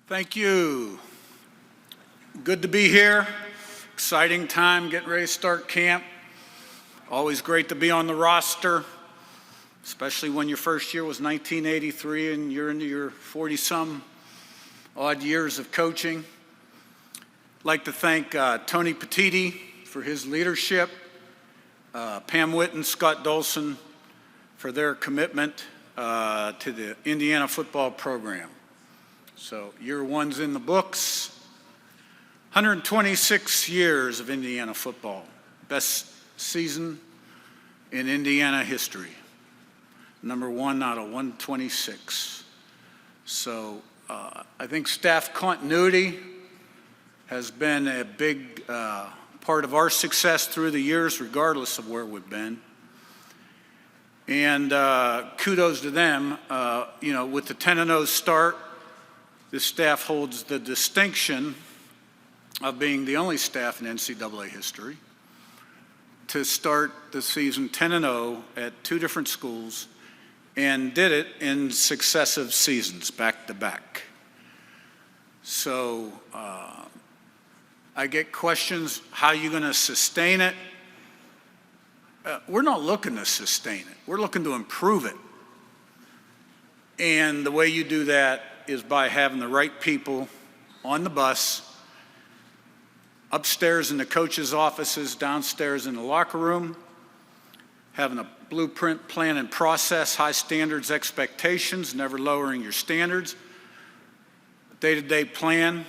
Thank you. Good to be here. Exciting time, getting ready to start camp. Always great to be on the roster, especially when your first year was 1983 and you're into your 40-some odd years of coaching. I'd like to thank Tony Petiti for his leadership, Pam Witten, Scott Dolson for their commitment to the Indiana football program. So year one's in the books. 126 years of Indiana football. Best season in Indiana history. Number one out of 126. So I think staff continuity has been a big part of our success through the years, regardless of where we've been. And kudos to them. With the 10-0 start, this staff holds the distinction of being the only staff in NCAA history to start the season 10-0 at two different schools and did it in successive seasons, back to back. So I get questions, how are you going to sustain it? We're not looking to sustain it. We're looking to improve it. And the way you do that is by having the right people on the bus, upstairs in the coaches' offices, downstairs in the locker room, having a blueprint, plan, and process, high standards, expectations, never lowering your standards, day-to-day plan,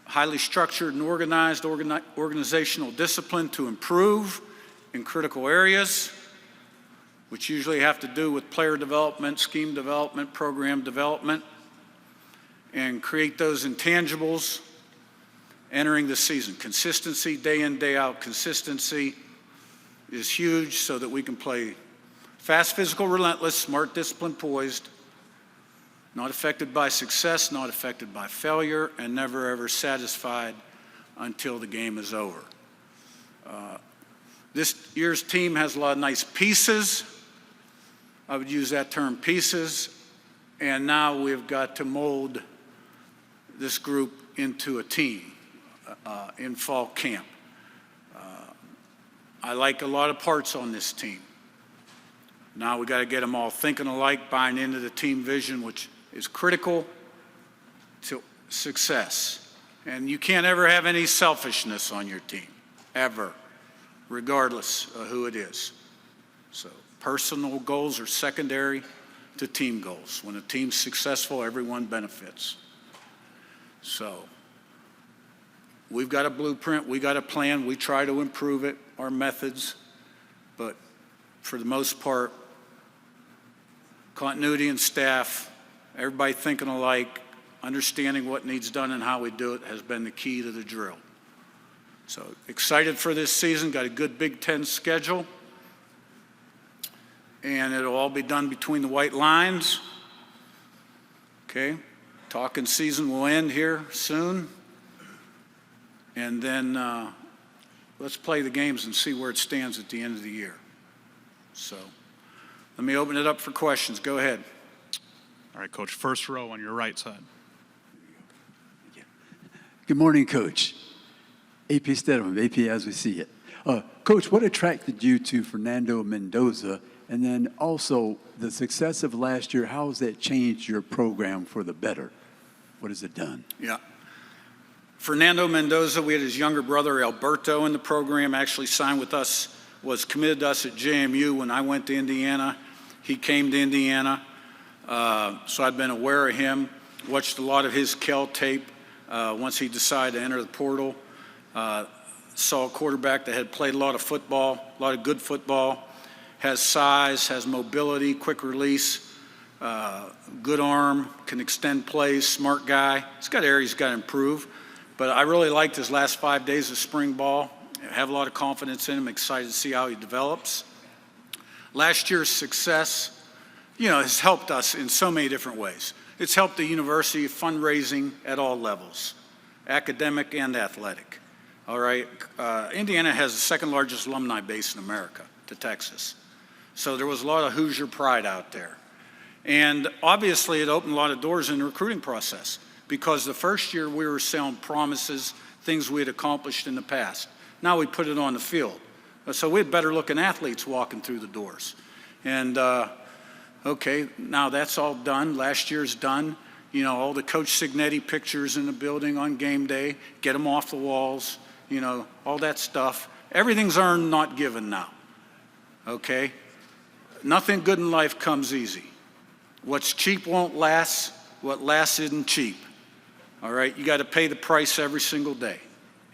highly structured and organized organizational discipline to improve in critical areas, which usually have to do with player development, scheme development, program development, and create those intangibles entering the season. Consistency, day in, day out, consistency is huge so that we can play fast, physical, relentless, smart, disciplined, poised, not affected by success, not affected by failure, and never ever satisfied until the game is over. This year's team has a lot of nice pieces. I would use that term, pieces, and now we've got to mold this group into a team in fall camp. I like a lot of parts on this team. Now we got to get them all thinking alike, buying into the team vision, which is critical to success. And you can't ever have any selfishness on your team, ever, regardless of who it is. So personal goals are secondary to team goals. When a team's successful, everyone benefits. So we've got a blueprint, we got a plan, we try to improve it, our methods, but for the most part, continuity and staff, everybody thinking alike, understanding what needs done and how we do it has been the key to the drill. So excited for this season, got a good Big Ten schedule, and it'll all be done between the white lines. Okay, talking season will end here soon. And then let's play the games and see where it stands at the end of the year. So let me open it up for questions. Go ahead. All right, Coach, first row on your right side. Good morning, Coach. AP Stedman, AP as we see it. Coach, what attracted you to Fernando Mendoza? And then also the success of last year, how has that changed your program for the better? What has it done? Yeah. Fernando Mendoza, we had his younger brother Alberto in the program, actually signed with us, was committed to us at JMU when I went to Indiana. He came to Indiana, so I've been aware of him, watched a lot of his Cal tape once he decided to enter the portal. Saw a quarterback that had played a lot of football, a lot of good football, has size, has mobility, quick release, good arm, can extend plays, smart guy. He's got areas he's got to improve. But I really liked his last 5 days of spring ball. I have a lot of confidence in him, excited to see how he develops. Last year's success, has helped us in so many different ways. It's helped the university fundraising at all levels, academic and athletic. All right, Indiana has the second largest alumni base in America to Texas. So there was a lot of Hoosier pride out there. And obviously, it opened a lot of doors in the recruiting process because the first year we were selling promises, things we had accomplished in the past. Now we put it on the field. So we had better looking athletes walking through the doors. And okay, now that's all done. Last year's done. You know, all the Coach Cignetti pictures in the building on game day, get them off the walls, you know, all that stuff. Everything's earned, not given now. Okay? Nothing good in life comes easy. What's cheap won't last. What lasts isn't cheap. All right? You got to pay the price every single day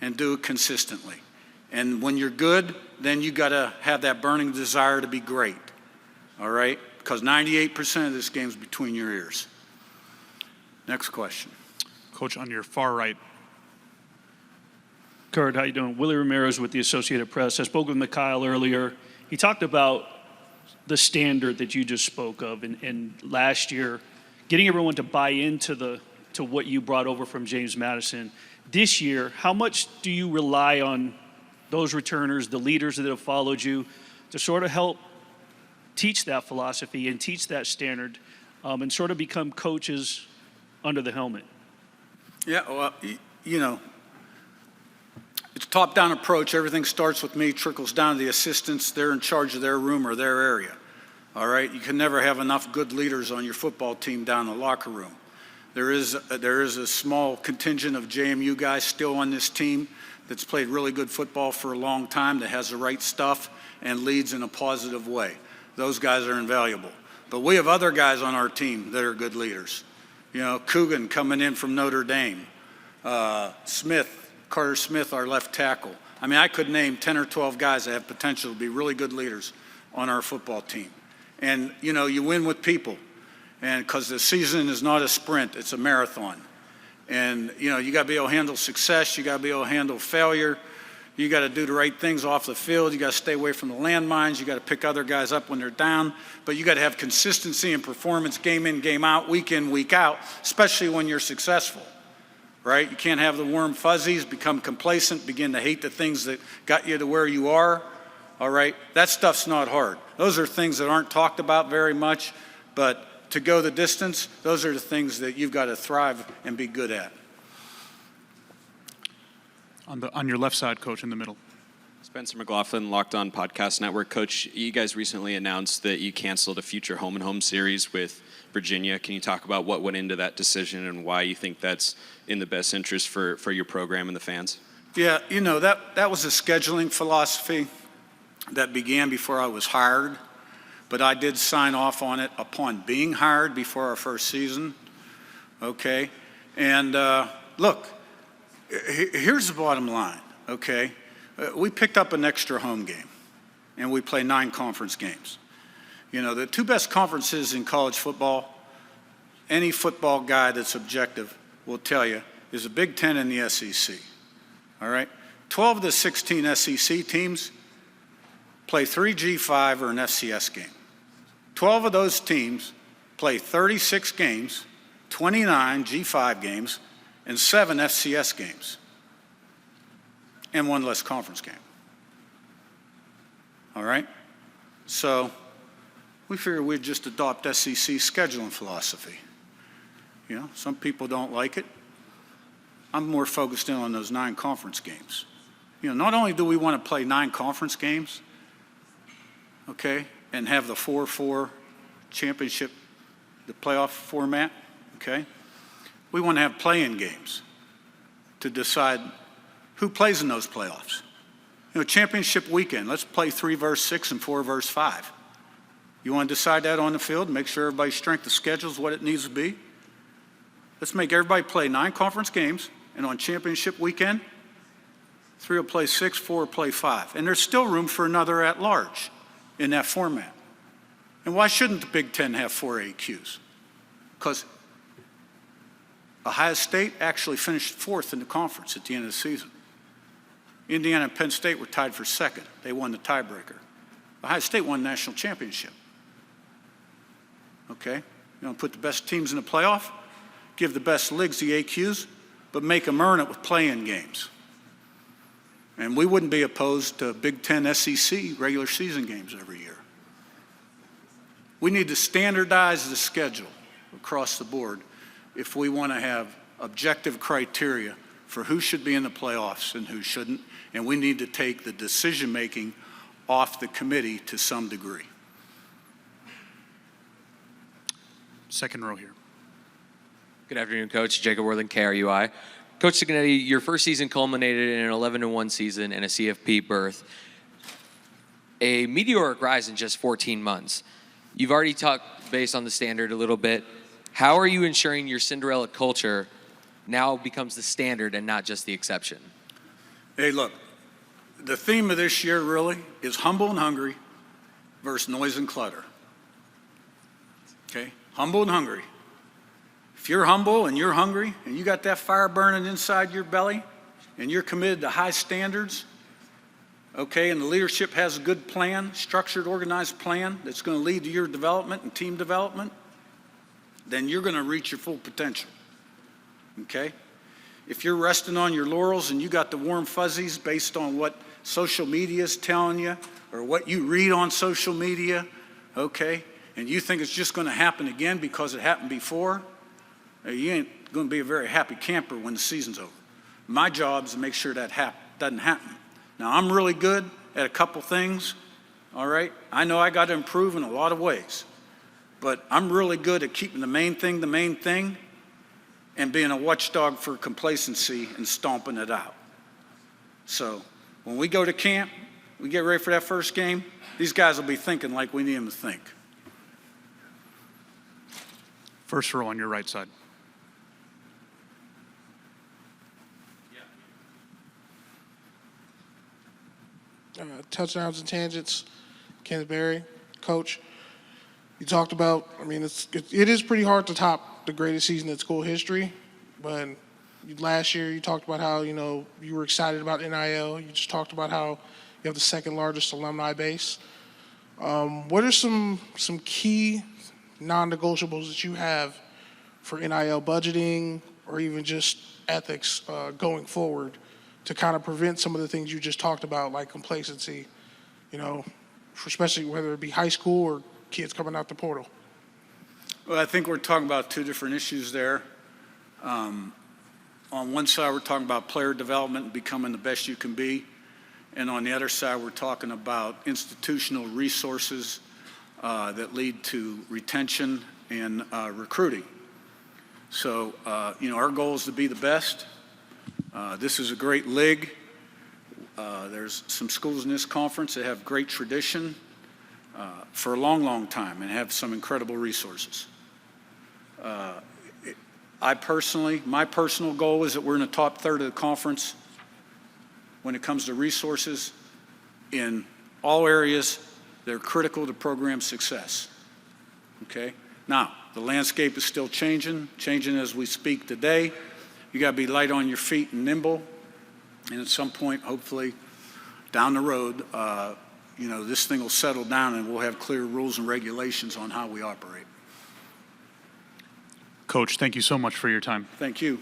and do it consistently. And when you're good, then you got to have that burning desire to be great. All right? Because 98% of this game's between your ears. Next question. Coach, on your far right. Curt, how you doing? Willie Ramirez with the Associated Press. I spoke with Mikhail earlier. He talked about the standard that you just spoke of, and last year, getting everyone to buy into what you brought over from James Madison. This year, how much do you rely on those returners, the leaders that have followed you, to sort of help teach that philosophy and teach that standard, and sort of become coaches under the helmet? Yeah, well, you know, it's a top-down approach. Everything starts with me, trickles down to the assistants. They're in charge of their room or their area. All right? You can never have enough good leaders on your football team down in the locker room. There is a small contingent of JMU guys still on this team that's played really good football for a long time, that has the right stuff and leads in a positive way. Those guys are invaluable. But we have other guys on our team that are good leaders. You know, Coogan coming in from Notre Dame. Carter Smith, our left tackle. I mean, I could name 10 or 12 guys that have potential to be really good leaders on our football team. And, you know, you win with people. And because the season is not a sprint, it's a marathon. And, you know, you got to be able to handle success. You got to be able to handle failure. You got to do the right things off the field. You got to stay away from the landmines. You got to pick other guys up when they're down. But you got to have consistency in performance, game in, game out, week in, week out, especially when you're successful. Right? You can't have the warm fuzzies, become complacent, begin to hate the things that got you to where you are. All right? That stuff's not hard. Those are things that aren't talked about very much, but to go the distance, those are the things that you've got to thrive and be good at. On your left side, Coach, in the middle. Spencer McLaughlin, Locked On Podcast Network. Coach, you guys recently announced that you canceled a future home and home series with Virginia. Can you talk about what went into that decision and why you think that's in the best interest for your program and the fans? Yeah, you know, that was a scheduling philosophy that began before I was hired, but I did sign off on it upon being hired before our first season, okay? And look, here's the bottom line, okay? We picked up an extra home game, and we play 9 conference games. You know, the 2 best conferences in college football, any football guy that's objective will tell you, is the Big Ten and the SEC. All right? 12 of the 16 SEC teams play 3 G5 or an FCS game. 12 of those teams play 36 games, 29 G5 games, and 7 FCS games, and 1 less conference game. All right? So we figured we'd just adopt SEC scheduling philosophy. You know, some people don't like it. I'm more focused in on those 9 conference games. You know, not only do we want to play 9 conference games, okay, and have the 4-4 championship, the playoff format, okay, we want to have play-in games to decide who plays in those playoffs. You know, championship weekend, let's play 3 versus 6 and 4 versus 5. You want to decide that on the field, make sure everybody's strength of schedule is what it needs to be? Let's make everybody play 9 conference games, and on championship weekend, 3 will play 6, 4 will play 5. And there's still room for another at-large in that format. And why shouldn't the Big Ten have 4 AQs? Because Ohio State actually finished 4th in the conference at the end of the season. Indiana and Penn State were tied for 2nd. They won the tiebreaker. Ohio State won the national championship. Okay? You want to put the best teams in the playoff, give the best leagues the AQs, but make them earn it with play-in games. And we wouldn't be opposed to Big Ten SEC regular season games every year. We need to standardize the schedule across the board if we want to have objective criteria for who should be in the playoffs and who shouldn't, and we need to take the decision-making off the committee to some degree. Second row here. Good afternoon, Coach. Jacob Worthing, KRUI. Coach Cignetti, your first season culminated in an 11-1 season and a CFP berth. A meteoric rise in just 14 months. You've already talked based on the standard a little bit. How are you ensuring your Cinderella culture now becomes the standard and not just the exception? Hey, look, the theme of this year really is humble and hungry versus noise and clutter. Okay? Humble and hungry. If you're humble and you're hungry and you got that fire burning inside your belly and you're committed to high standards, okay, and the leadership has a good plan, structured, organized plan that's going to lead to your development and team development, then you're going to reach your full potential, okay? If you're resting on your laurels and you got the warm fuzzies based on what social media is telling you or what you read on social media, okay, and you think it's just going to happen again because it happened before, you ain't going to be a very happy camper when the season's over. My job is to make sure that doesn't happen. Now, I'm really good at a couple things, all right? I know I got to improve in a lot of ways, but I'm really good at keeping the main thing, and being a watchdog for complacency and stomping it out. So when we go to camp, we get ready for that first game, these guys will be thinking like we need them to think. First row on your right side. Touchdowns and tangents, Kenneth Berry, Coach. You talked about, I mean, it is pretty hard to top the greatest season in school history, but last year you talked about how, you were excited about NIL. You just talked about how you have the second largest alumni base. What are some key non-negotiables that you have for NIL budgeting or even just ethics going forward to kind of prevent some of the things you just talked about, like complacency, especially whether it be high school or kids coming out the portal? Well, I think we're talking about two different issues there. On one side, we're talking about player development and becoming the best you can be. And on the other side, we're talking about institutional resources that lead to retention and recruiting. So, our goal is to be the best. This is a great league. There's some schools in this conference that have great tradition for a long, long time and have some incredible resources. My personal goal is that we're in the top third of the conference when it comes to resources in all areas that are critical to program success. Okay? Now, the landscape is still changing as we speak today. You got to be light on your feet and nimble. And at some point, hopefully, down the road, this thing will settle down and we'll have clear rules and regulations on how we operate. Coach, thank you so much for your time. Thank you.